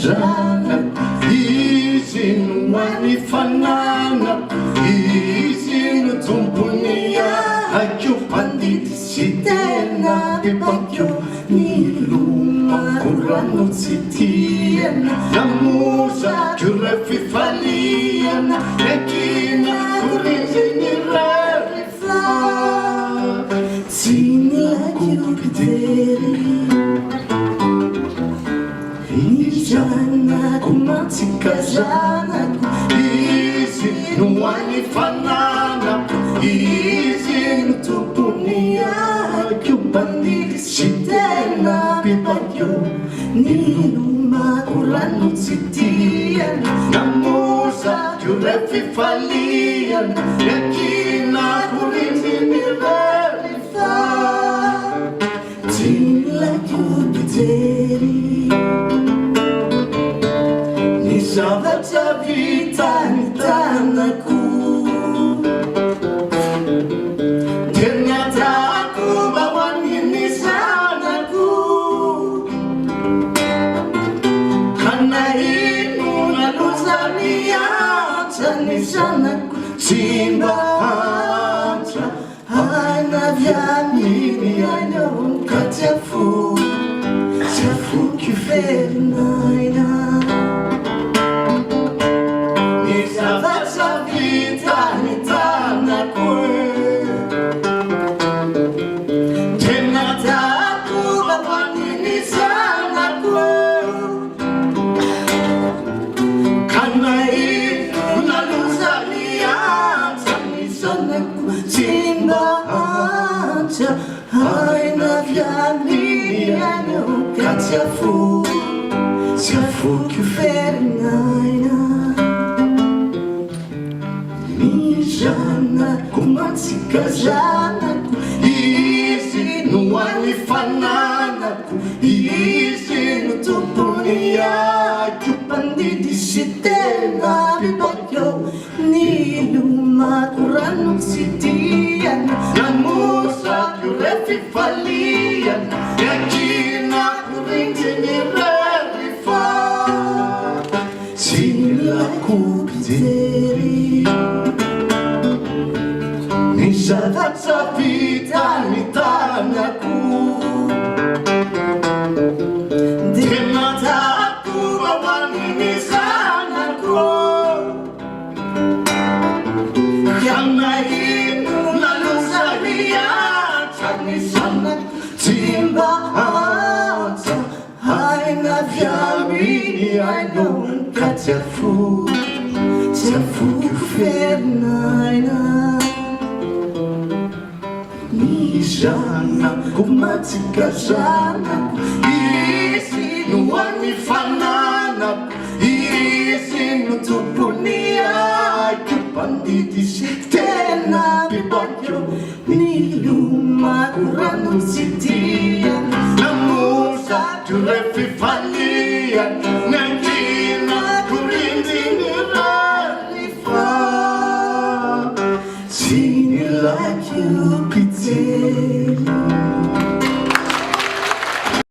zanako izy no manifananako izy no tompony akeo mpandidy sy tena bebakeo nilomako rano tsy tiana namozako re fifaliana ekina koriziny rehefa tsy nilaiko pidery zanako matsika zanako izy no manifananako izy no tompony akeo mpandidy sy tena bebakeo nilomako rano tsy tiana namozako re fifaliana ekina koriziny rehefa tsy nilaiko pidery zavatra vitany tanako tena tiako mba hoaniny zanako hanahino naloza miantra ny zanako tsy mba antra hanaviaminy anao ka tsy afoky ferinaina Tsy afoky ferinaina ny zanako matsika zanako izy no manifananako izy no tompony akeo mpandidy sy tena bebakeo nilomako rano tsy tiana namozako re fifaliana ekina korinjiny rehefa tsy nilaiko pidery ny zavatra vitany tanako tena tiako mba hoaniny zanako hanahino naloza miantra ny zanako tsy mba antra hanaviaminy anao ka tsy afoky ferinaina ny zanako matsika zanako izy no manifananako izy no tompony akeo mpandidy sy tena bebakeo nilomako rano tsy tiana namozako re fifaliana nekina korindiny rehefa tsy nilaiko